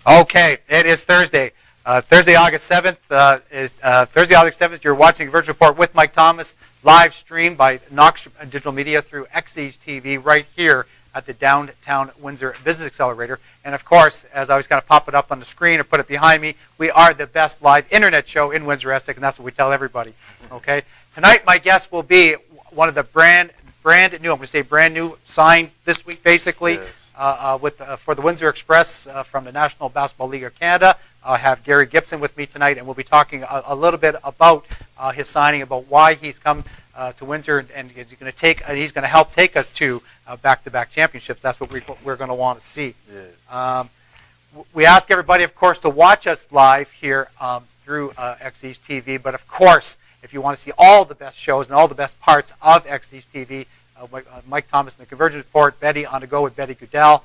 Okay, it is Thursday. Thursday, August 7th. Thursday, August 7th. You're watching Convergence Report with Mike Thomas, live streamed by Knox Digital Media through XE's TV right here at the Downtown Windsor Business Accelerator. And of course, as I always kind of pop it up on the screen or put it behind me, we are the best live internet show in Windsor, Essex, and that's what we tell everybody. Okay. Tonight, my guest will be one of the brand new. I'm going to say brand new, signed this week, basically. Yes. For the Windsor Express from the National Basketball League of Canada. I have Gary Gibson with me tonight, and we'll be talking a little bit about his signing, about why he's come to Windsor, and he's going to help take us to back-to-back championships. That's what we're going to want to see. Yes. We ask everybody, of course, to watch us live here through XE's TV, but of course, if you want to see all the best shows and all the best parts of XE's TV, Mike Thomas and the Convergence Report, Betty on the Go with Betty Goodell,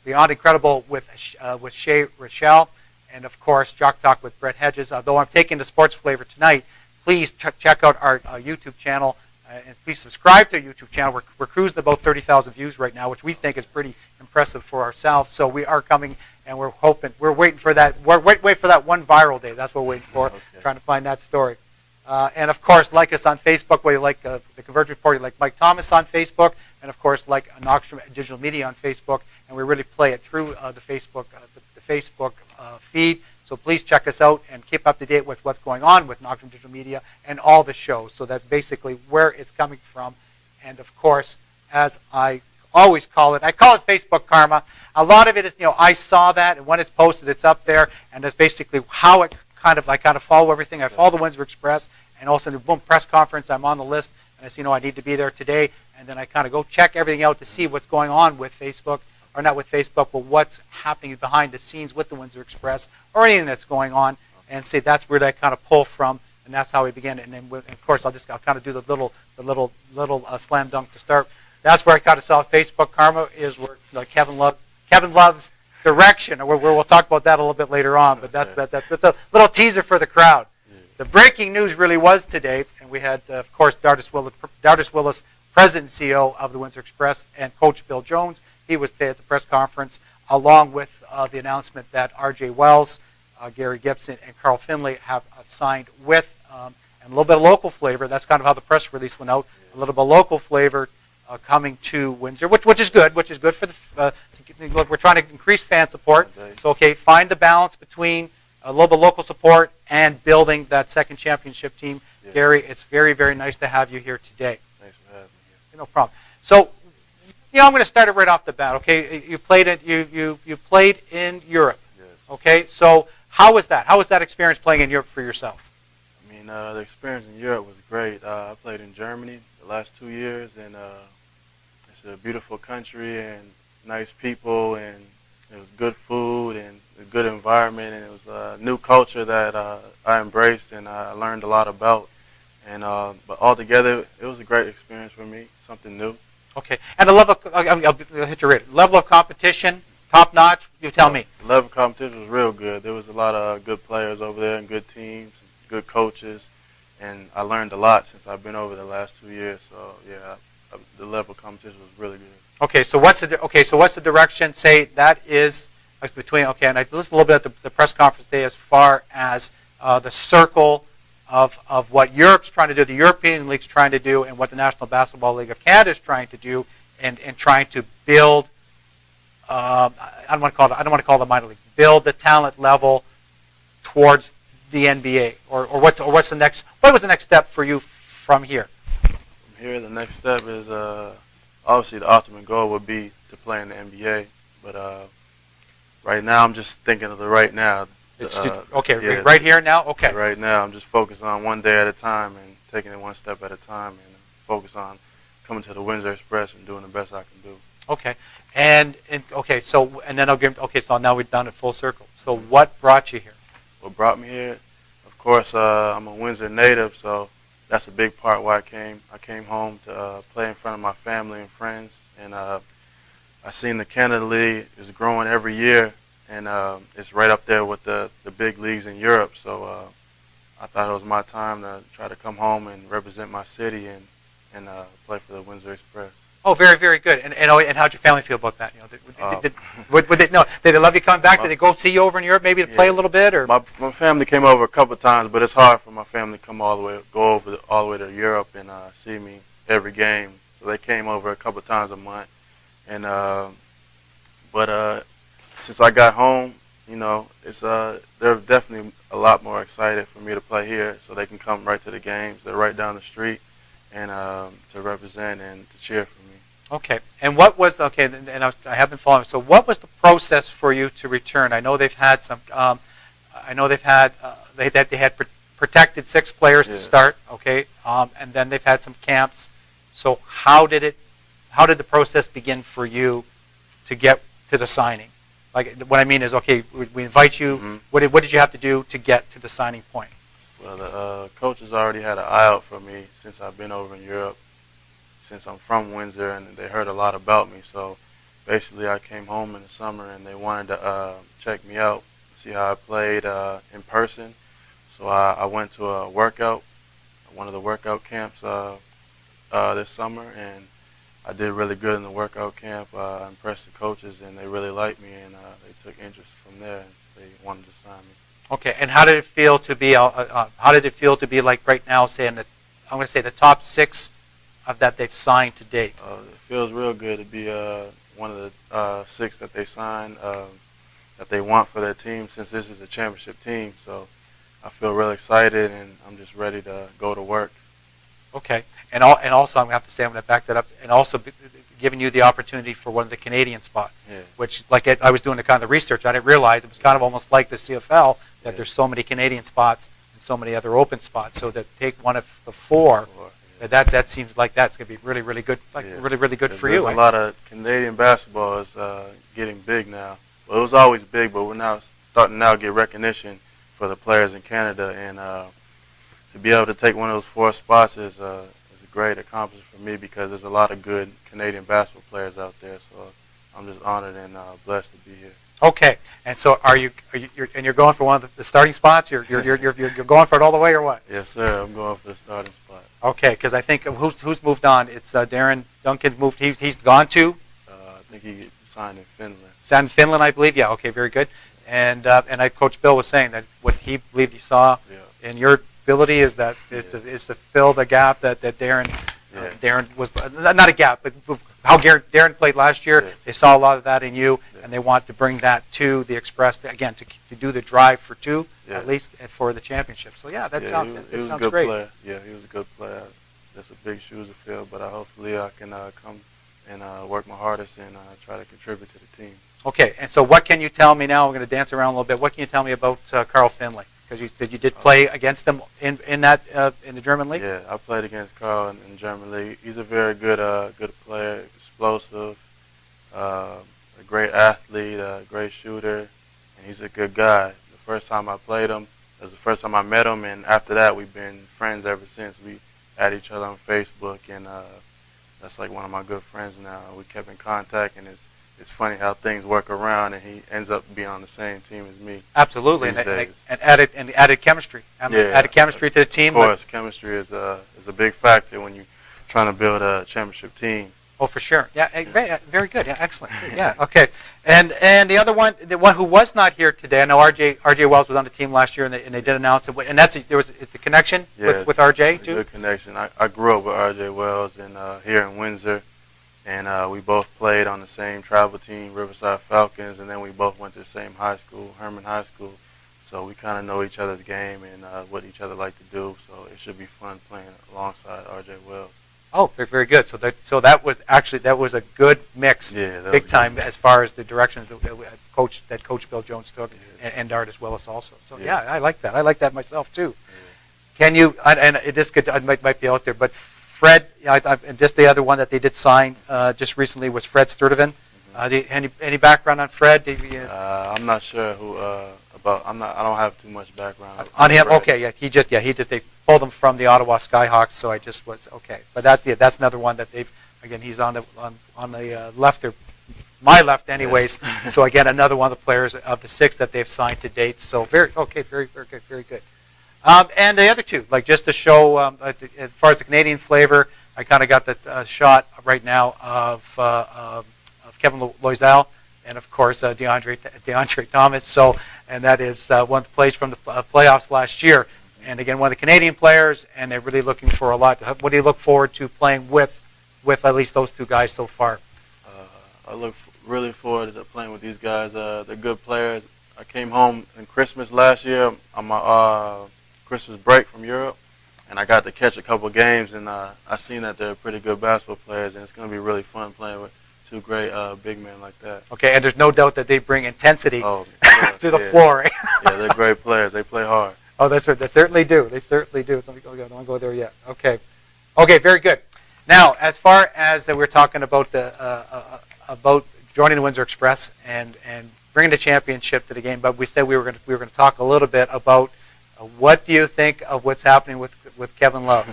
Beyond Incredible with Shay Rochelle, and of course Jock Talk with Brett Hedges. Though I'm taking the sports flavor tonight, please check out our YouTube channel and please subscribe to our YouTube channel. We're cruising about 30,000 views right now, which we think is pretty impressive for ourselves. So we are coming, and we're waiting for that. We're waiting for that one viral day. That's what we're waiting for. Okay. Trying to find that story. And of course, like us on Facebook, whether you like the Convergence Report, you like Mike Thomas on Facebook, and of course, like Knox Digital Media on Facebook. And we really play it through the Facebook feed. So please check us out and keep up to date with what's going on with Knox Digital Media and all the shows. So that's basically where it's coming from. And of course, as I always call it, I call it Facebook karma. A lot of it is, I saw that, and when it's posted, it's up there, and that's basically how it I kind of follow everything. I follow the Windsor Express, and all of a sudden, boom, press conference, I'm on the list, and I say, I need to be there today, and then I kind of go check everything out to see what's going on with Facebook, or not with Facebook, but what's happening behind the scenes with the Windsor Express, or anything that's going on, and say that's where I kind of pull from, and that's how we begin. And then, of course, I'll kind of do the little slam dunk to start. That's where I kind of saw Facebook karma is where Kevin loves direction, or we'll talk about that a little bit later on, but that's a little teaser for the crowd. Yeah. The breaking news really was today, and we had, of course, Dardis Willis, President and CEO of the Windsor Express, and Coach Bill Jones. He was there at the press conference, along with the announcement that R.J. Wells, Gary Gibson, and Carl Finley have signed with, and a little bit of local flavor. That's kind of how the press release went out. Yeah. A little bit of local flavor coming to Windsor, which is good. Which is good for the. Look, we're trying to increase fan support. So, find the balance between a little bit of local support and building that second championship team. Yes. Gary, it's very, very nice to have you here today. Thanks for having me here. No problem. So, I'm going to start it right off the bat. Okay, you played in Europe. Yes. Okay, so how was that? How was that experience playing in Europe for yourself? I mean, the experience in Europe was great. I played in Germany the last 2 years, and it's a beautiful country and nice people, and it was good food and a good environment, and it was a new culture that I embraced and I learned a lot about. And but altogether, it was a great experience for me, something new. Okay, and the level I'll hit your rate. Level of competition, top notch. You tell me. The level of competition was real good. There was a lot of good players over there and good teams, and good coaches, and I learned a lot since I've been over the last 2 years. So yeah, the level of competition was really good. Okay, so what's the direction? Say that is between. Okay, and I listened a little bit at the press conference today as far as the circle of what Europe's trying to do, the European League's trying to do, and what the National Basketball League of Canada is trying to do, and trying to build. I don't want to call it the minor league. Build the talent level towards the NBA, or what's the next? What was the next step for you from here? From here, the next step is. Obviously, the ultimate goal would be to play in the NBA, but right now I'm just thinking of the right now. Right here now? Okay. Right now, I'm just focused on one day at a time and taking it one step at a time, and focus on coming to the Windsor Express and doing the best I can do. Okay. So now we've done it full circle. So what brought you here? What brought me here? Of course, I'm a Windsor native, so that's a big part why I came. I came home to play in front of my family and friends, and I seen the Canada League is growing every year, and it's right up there with the big leagues in Europe. So I thought it was my time to try to come home and represent my city and play for the Windsor Express. Oh, very, very good. And how'd your family feel about that? You know, did they love you coming back? Did they go see you over in Europe maybe to play a little bit? Or my family came over a couple of times, but it's hard for my family to come all the way, all the way to Europe and see me every game. So they came over a couple of times a month, and but since I got home, you know, it's they're definitely a lot more excited for me to play here, so they can come right to the games. They're right down the street, and to represent and to cheer for me. okay. And what was and I have been following. So what was the process for you to return? I know they've had some. I know they've had they had protected 6 players to start. Okay, and then they've had some camps. So how did the process begin for you to get to the signing? Like what I mean is, okay, we invite you. Mm-hmm. What did you have to do to get to the signing point? Well, the coaches already had an eye out for me since I've been over in Europe, since I'm from Windsor, and they heard a lot about me. So basically I came home in the summer, and they wanted to check me out, see how I played in person. So I went to a workout, one of the workout camps this summer, and I did really good in the workout camp. I impressed the coaches, and they really liked me, and they took interest from there, and they wanted to sign me. Okay, and how did it feel to be? How did it feel to be like right now, say I'm going to say the top 6 of that they've signed to date? It feels real good to be one of the 6 that they signed that they want for their team, since this is a championship team. So I feel really excited, and I'm just ready to go to work. Okay, and also I'm going to have to say, I'm going to back that up, and also giving you the opportunity for one of the Canadian spots, which, like I was doing the kind of research, I didn't realize it was kind of almost like the CFL, that there's so many Canadian spots and so many other open spots. So to take one of the 4, that seems like that's going to be really, really good, really good for you. There's a lot of Canadian basketball is getting big now. Well, it was always big, but we're now starting to get recognition for the players in Canada, and to be able to take one of those 4 spots is a great accomplishment for me, because there's a lot of good Canadian basketball players out there. So I'm just honored and blessed to be here. Okay, and so you're going for one of the starting spots? You're going for it all the way, or what? Yes, sir. I'm going for the starting spot. Okay, because I think who's moved on? It's Darren Duncan moved. He's gone to. I think he signed in Finland. Signed in Finland, I believe. Yeah. Okay, very good. And Coach Bill was saying that what he believed he saw in your ability is to fill the gap that Darren was not a gap, but how Darren played last year. They saw a lot of that in you, and they want to bring that to the Express again to do the drive for 2 at least for the championship. So that sounds great. Player. Yeah, he was a good player. That's a big shoes to fill, but hopefully I can come and work my hardest and try to contribute to the team. Okay, and so what can you tell me now? We're going to dance around a little bit. What can you tell me about Carl Finley? Because you did play against them in the German league. Yeah, I played against Carl in the German league. He's a very good player, explosive, a great athlete, a great shooter, and he's a good guy. The first time I played him, that was the first time I met him, and after that we've been friends ever since. We add each other on Facebook, and that's like one of my good friends now. We kept in contact, and it's funny how things work around, and he ends up being on the same team as me. Absolutely, and added chemistry. Added chemistry to the team. Of course, chemistry is a big factor when you're trying to build a championship team. Oh, for sure. Yeah, very good. Yeah, excellent. Yeah, okay. And the one who was not here today, I know RJ Wells was on the team last year, and they did announce it. And there was the connection with RJ too. Good connection. I grew up with RJ Wells and here in Windsor. And we both played on the same travel team, Riverside Falcons, and then we both went to the same high school, Herman High School. So we kind of know each other's game and what each other like to do. So it should be fun playing alongside R.J. Wells. Oh, very good. So that was a good mix, big time as far as the direction that Coach Bill Jones took, and Dardis Willis also. So I like that. I like that myself too. Yeah. Can you? And this might be out there, but Fred, and just the other one that they did sign just recently was Fred Sturtevant. Any background on Fred? I'm not sure who about. I don't have too much background on him. Fred. Okay, they pulled him from the Ottawa Skyhawks, so I just was okay. But that's another one that he's on the left or my left anyways. So again, another one of the players of the 6 that they've signed to date. So very good, very good. And the other 2, like just to show, as far as the Canadian flavor, I kind of got the shot right now of Kevin Loisel and of course DeAndre Thomas. So, and that is one of the plays from the playoffs last year. And again, one of the Canadian players, and they're really looking for a lot. What do you look forward to playing with at least those two guys so far? I look really forward to playing with these guys. They're good players. I came home in Christmas last year on my Christmas break from Europe, and I got to catch a couple games, and I seen that they're pretty good basketball players, and it's going to be really fun playing with two great big men like that. Okay, and there's no doubt that they bring intensity to the floor. Yeah, they're great players. They play hard. Oh, that's right. They certainly do. They certainly do. Let me go. Don't go there yet. Okay. Okay. Very good. Now, as far as we're talking about about joining the Windsor Express and bringing the championship to the game, but we said we were going to talk a little bit about what do you think of what's happening with Kevin Love?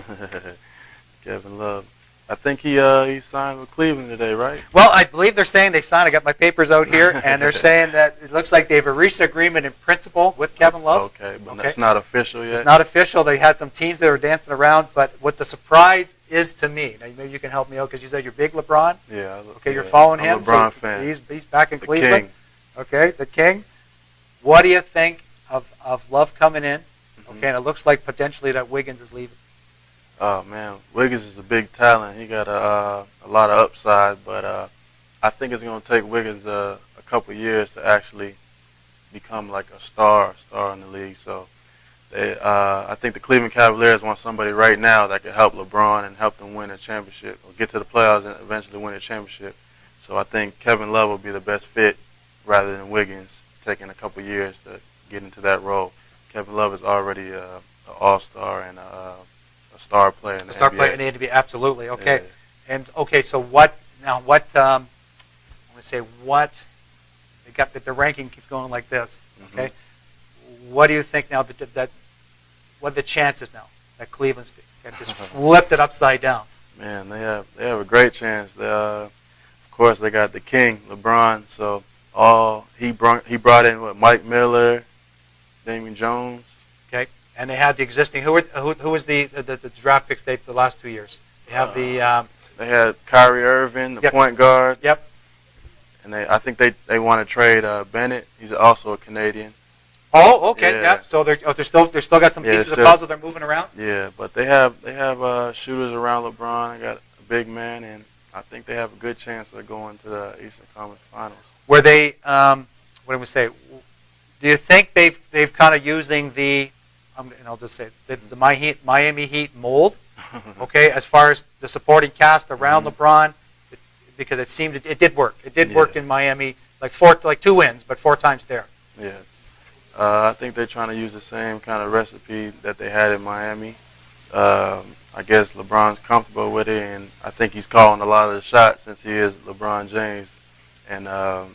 Kevin Love. I think he signed with Cleveland today, right? Well, I believe they're saying they signed. I got my papers out here, and they're saying that it looks like they've reached agreement in principle with Kevin Love. Okay, but that's not official yet. It's not official. They had some teams that were dancing around, but what the surprise is to me, now maybe you can help me out because you said you're big LeBron. Yeah. Okay, you're following I'm him. a LeBron so fan. He's back in Cleveland. King. Okay, the King. What do you think of Love coming in? Okay, and it looks like potentially that Wiggins is leaving. Oh man, Wiggins is a big talent. He got a lot of upside, but I think it's going to take Wiggins a couple years to actually become like a star in the league. So I think the Cleveland Cavaliers want somebody right now that could help LeBron and help them win a championship or get to the playoffs and eventually win a championship. So I think Kevin Love will be the best fit rather than Wiggins taking a couple years to get into that role. Kevin Love is already an all-star and a star player in the Star NBA. player in the NBA, absolutely. Okay, Yeah. and okay, so what now? What I'm going to say? What they got? The ranking keeps going like this. Okay, what do you think now? That what are the chances now that Cleveland's just flipped it upside down? Man, they have a great chance. Of course, they got the King, LeBron. So he brought in Mike Miller, Damian Jones. Okay, and they had the existing. Who was the draft picks the last 2 years? They have They had Kyrie Irving, the point guard. Yep. And I think they want to trade Bennett. He's also a Canadian. Oh, okay, yeah. So they're still got some pieces of puzzle they're moving around. Yeah, but they have shooters around LeBron. They got a big man, and I think they have a good chance of going to the Eastern Conference Finals. Were they? What do we say? Do you think they've kind of using the? And I'll just say the Miami Heat mold. Okay, as far as the supporting cast around LeBron, because it seemed it did work. It did work in Miami, like 2 wins, but 4 times there. Yeah. I think they're trying to use the same kind of recipe that they had in Miami. I guess LeBron's comfortable with it, and I think he's calling a lot of the shots since he is LeBron James. And I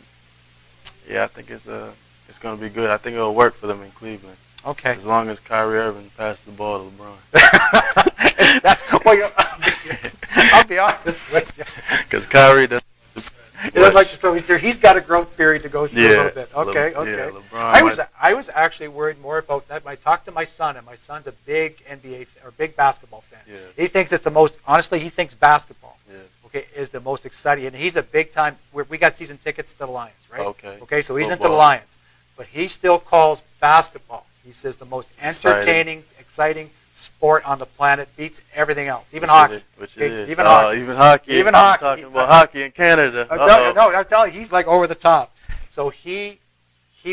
think it's going to be good. I think it'll work for them in Cleveland. Okay. As long as Kyrie Irving passes the ball to LeBron. That's well. I'll be honest with you. Because Kyrie doesn't. So he's got a growth period to go through a little bit. Okay. Yeah, LeBron I was actually worried more about that. I talked to my son, and my son's a big NBA or big basketball fan. Yeah. He thinks it's the most. Honestly, he thinks basketball. Yeah. Okay, is the most exciting, and he's a big time. We got season tickets to the Lions, right? Okay. Okay, so he's Football. into the Lions, but he still calls basketball. He says the most entertaining, exciting sport on the planet, beats everything else, even hockey. Which it is. Even hockey. Even hockey. Even I'm hockey. talking about hockey in Canada. I'm telling you, he's like over the top. So he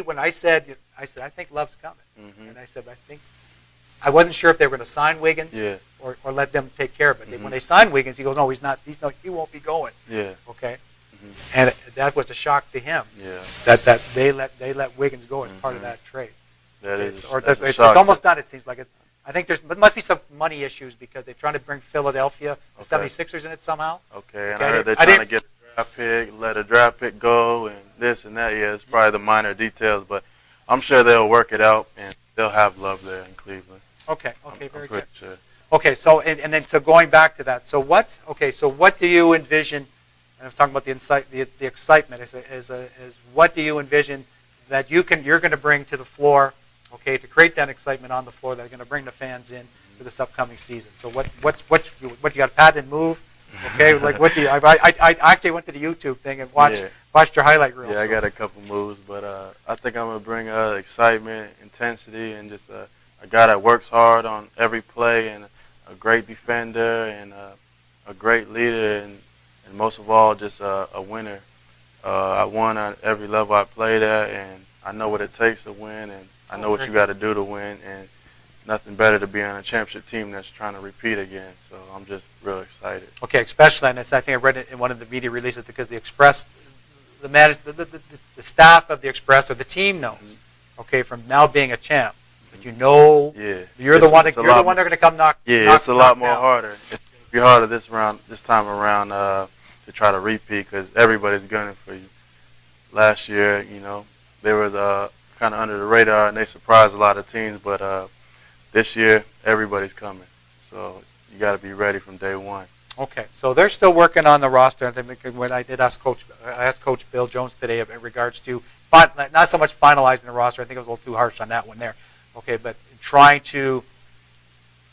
when I said I think Love's coming, and I said I wasn't sure if they were going to sign Wiggins or let them take care of it. When they signed Wiggins, he goes, no, he's not. He won't be going. Yeah. Okay. And that was a shock to him. Yeah. That they let Wiggins go as part of that trade. That is. It's almost done. It seems like it. I think there must be some money issues because they're trying to bring Philadelphia, the 76ers in it somehow. Okay, and I heard they're trying to get a draft pick, let a draft pick go, and this and that. Yeah, it's probably the minor details, but I'm sure they'll work it out, and they'll have Love there in Cleveland. Okay, very good. Sure. Okay, so and then going back to that, so what do you envision? And I'm talking about the excitement. Is what do you envision that you're going to bring to the floor? Okay, to create that excitement on the floor, that are going to bring the fans in. for this upcoming season. So what you got a patent move? Okay, like what do you? I actually went to the YouTube thing and watched your highlight reel. Yeah, I got a couple moves, but I think I'm gonna bring excitement, intensity, and just a guy that works hard on every play, and a great defender, and a great leader, and most of all, just a winner. I won at every level I played at, and I know what it takes to win, and I know what you got to do to win, and nothing better to be on a championship team that's trying to repeat again. So I'm just real excited. Okay, especially, and I think I read it in one of the media releases, because the Express, the staff of the Express or the team knows, okay, from now being a champ, that you know, you're the one they're going to come knock. Yeah, it's a lot more harder. It's going to be harder this time around to try to repeat, because everybody's gunning for you. Last year, they were kind of under the radar, and they surprised a lot of teams, but this year, everybody's coming. So you got to be ready from day one. Okay, so they're still working on the roster. When I asked Coach Bill Jones today in regards to not so much finalizing the roster. I think it was a little too harsh on that one there. Okay, but trying to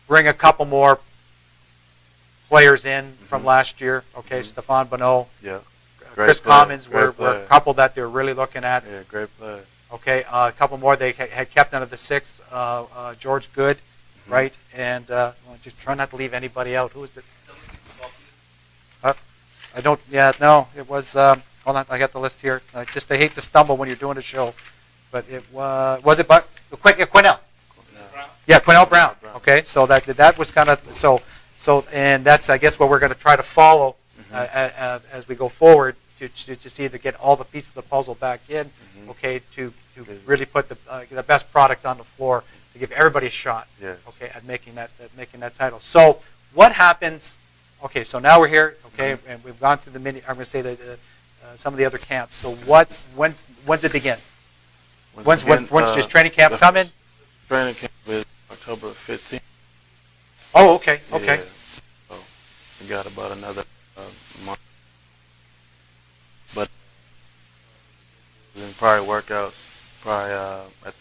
bring a couple more players in from last year. Okay, Stephane Bonneau, Chris Commons were a couple that they're really looking at. Yeah, great players. Okay, a couple more they had kept under the six. George Good, right? And just try not to leave anybody out. Who is it? I don't. Yeah, no. It was. Hold on, I got the list here. I hate to stumble when you're doing a show, but it was it? But Quinnell. Yeah, Quinnell Brown. Okay, so that was kind of so, and that's, I guess, what we're going to try to follow as we go forward to see to get all the pieces of the puzzle back in. Okay, to really put the best product on the floor to give everybody a shot. Okay, at making that title. So what happens? Okay, so now we're here. Okay, and we've gone through the mini. I'm going to say that some of the other camps. So when's it begin? When's just training camp coming? Training camp is October 15th. Oh, okay, okay. Yeah. So we got about another month. But then probably workouts at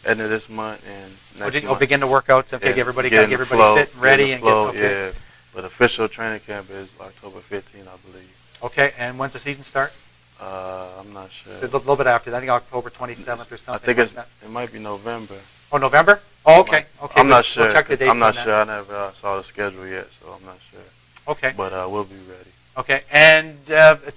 the end of this month and next month. Begin the workouts and get everybody fit and ready and yeah. But official training camp is October 15th, I believe. Okay, and when's the season start? I'm not sure. A little bit after. I think October 27th or something. I think it might be November. Oh, November? Oh, okay. Okay. I'm not sure. We'll check the dates. I'm not sure. I never saw the schedule yet, so I'm not sure. Okay. But we'll be ready. Okay, and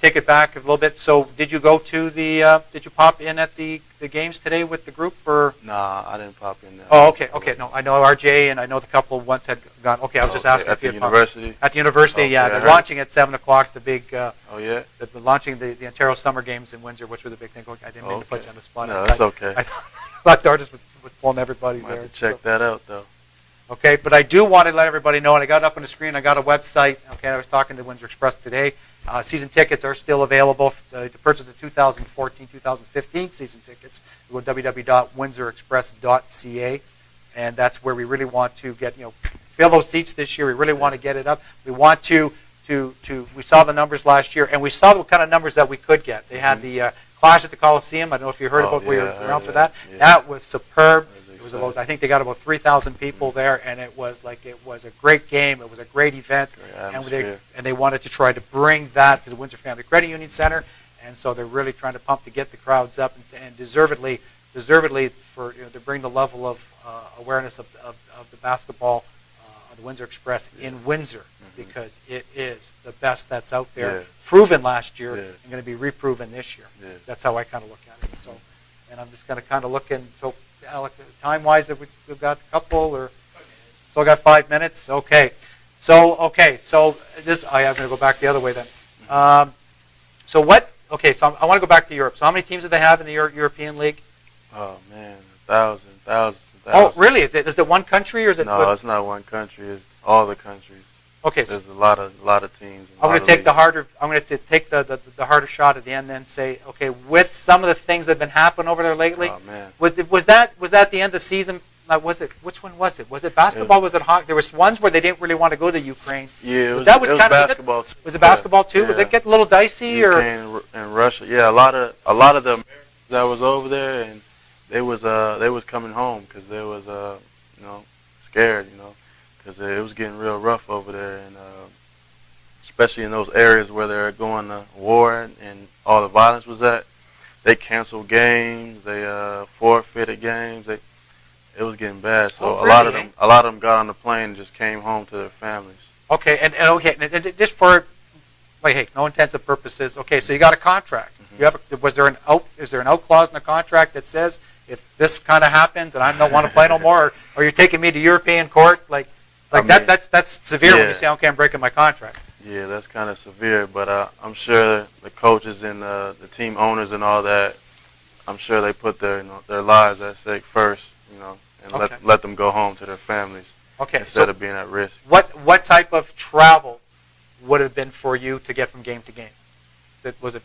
take it back a little bit. So, did you go to did you pop in at the games today with the group, or? Nah, I didn't pop in there. Oh, okay, okay. No, I know RJ, and I know the couple once had gone. Okay, I was just asking at if you the university. At the university, yeah. They're launching at 7:00. The big. Oh yeah. They're launching the Ontario Summer Games in Windsor, which were the big thing. I didn't mean to put you on the spot. No, that's okay. I thought the artist was pulling everybody there. Have to check that out though. Okay, but I do want to let everybody know, and I got it up on the screen, I got a website. Okay, I was talking to Windsor Express today. Season tickets are still available to purchase the 2014-2015 season tickets. You go to www.windsorexpress.ca, and that's where we really want to get, fill those seats this year. We really want to get it up. We want to we saw the numbers last year, and we saw what kind of numbers that we could get. They had the Clash at the Coliseum. I don't know if you heard about, were you around for that? Yeah. That was superb. It was about, I think they got about 3,000 people there, and it was a great game. It was a great event, and they wanted to try to bring that to the Windsor Family Credit Union Center, and so they're really trying to pump to get the crowds up and deservedly for to bring the level of awareness of the basketball of the Windsor Express in Windsor, because it is the best that's out there, proven last year and going to be reproven this year. That's how I kind of look at it. So, and I'm just going to kind of look in. So, Alec, time-wise, have we still got a couple, or still got 5 minutes? Okay. So this I'm going to go back the other way then. So what? Okay, so I want to go back to Europe. So how many teams do they have in the European League? Oh man, thousands. Oh, really? Is it one country, or is it? No, it's not one country. It's all the countries. Okay. There's a lot of teams. I'm going to take the harder. I'm going to take the harder shot at the end. Then say, okay, with some of the things that have been happening over there lately. Oh man. Was that the end of the season? Was it? Which one was it? Was it basketball? Was it hockey? There was ones where they didn't really want to go to Ukraine. Yeah, it was basketball. Was it basketball too? Yeah. Was it getting a little dicey? Ukraine and Russia. Yeah, a lot of the Americans that was over there, and they was coming home because they was scared. because it was getting real rough over there, and especially in those areas where they're going to war and all the violence was at. They canceled games, they forfeited games. It was getting bad. So Oh, a lot really, of them got on the plane and just came home to their families. Okay, and just for, like, hey, no intents and purposes. Okay, so you got a contract. Mm-hmm. You have is there an out clause in the contract that says if this kind of happens and I don't want to play no more, or you're taking me to European court, that's severe when you say, okay, I'm breaking my contract. Yeah, that's kind of severe, but I'm sure the coaches and the team owners and all that, I'm sure they put their lives at stake first, and let them go home to their families instead of being at risk. What type of travel would have been for you to get from game to game? Was it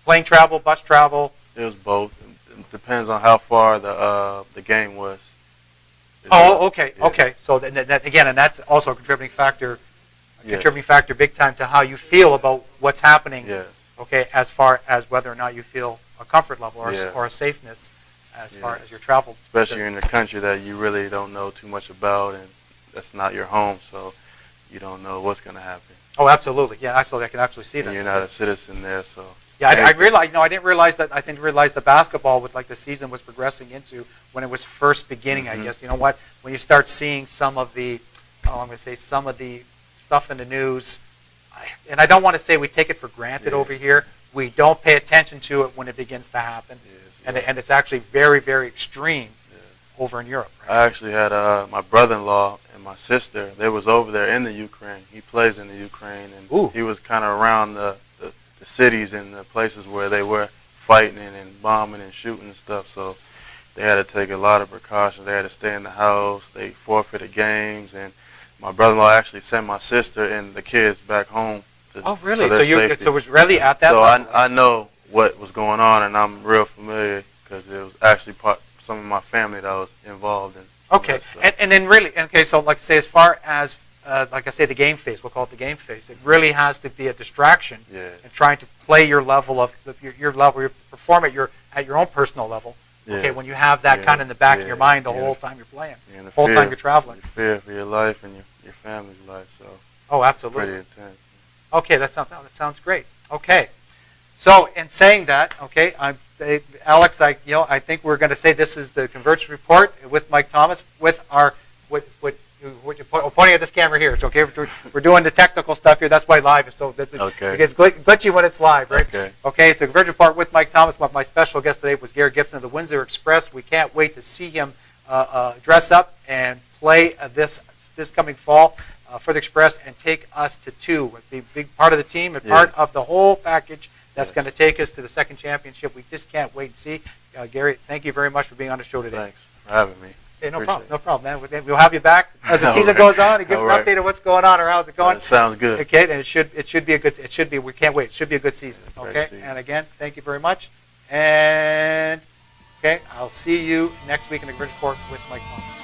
plane travel, bus travel? It was both. It depends on how far the game was. Oh, okay, Yeah. okay. So that again, and that's also a contributing factor. Contributing factor big time to how you feel about what's happening. Yes. Okay, as far as whether or not you feel a comfort level or, Yeah. or a safeness as far Yes. as your travel. Especially in a country that you really don't know too much about, and that's not your home, so you don't know what's going to happen. Oh, absolutely. Yeah, absolutely. I can actually see that. And you're not a citizen there, so. Yeah, I realized. No, I didn't realize that. I didn't realize the basketball with the season was progressing into when it was first beginning. Mm-hmm. I guess you know what, when you start seeing some of the, I'm going to say some of the stuff in the news, and I don't want to say we take it for granted over here. We don't pay attention to it when it begins to happen, and it's actually very, very extreme over in Europe. Right? I actually had my brother-in-law and my sister. They was over there in the Ukraine. He plays in the Ukraine, and he was kind of around the cities and the places where they were fighting and bombing and shooting and stuff. So they had to take a lot of precautions. They had to stay in the house. They forfeited games, and my brother-in-law actually sent my sister and the kids back home. Oh, really? For their safety. So it was really at that So level? I know what was going on, and I'm real familiar because it was actually some of my family that was involved in. Okay, and then really, okay, so like I say, as far as like I say, the game phase, we'll call it the game phase. It really has to be a distraction in trying to play your level of your level, you perform at your own personal level. Okay, when you have that kind of in the back of your mind the whole time you're playing, the whole time you're traveling. You fear for your life and your family's life, so. Oh, absolutely. Pretty intense. Okay, that sounds great. Okay, so in saying that, okay, Alex, I think we're going to say this is the Convergence Report with Mike Thomas with our pointing at this camera here. It's okay. We're doing the technical stuff here. That's why live is so. It gets glitchy when it's live, right? Okay. So Convergence Report with Mike Thomas. My special guest today was Gary Gibson of the Windsor Express. We can't wait to see him dress up and play this coming fall for the Express and take us to 2. Be a big part of the team and part of the whole package that's going to take us to the second championship. We just can't wait to see. Gary, thank you very much for being on the show today. Thanks for having me. Hey, no problem, man. We'll have you back as the season goes on. It gives an update of what's going on or how's it going. That sounds good. Okay, and it should be a good. It should be. We can't wait. It should be a good season. Okay, and again, thank you very much. And okay, I'll see you next week in the Convergence Report with Mike Thomas.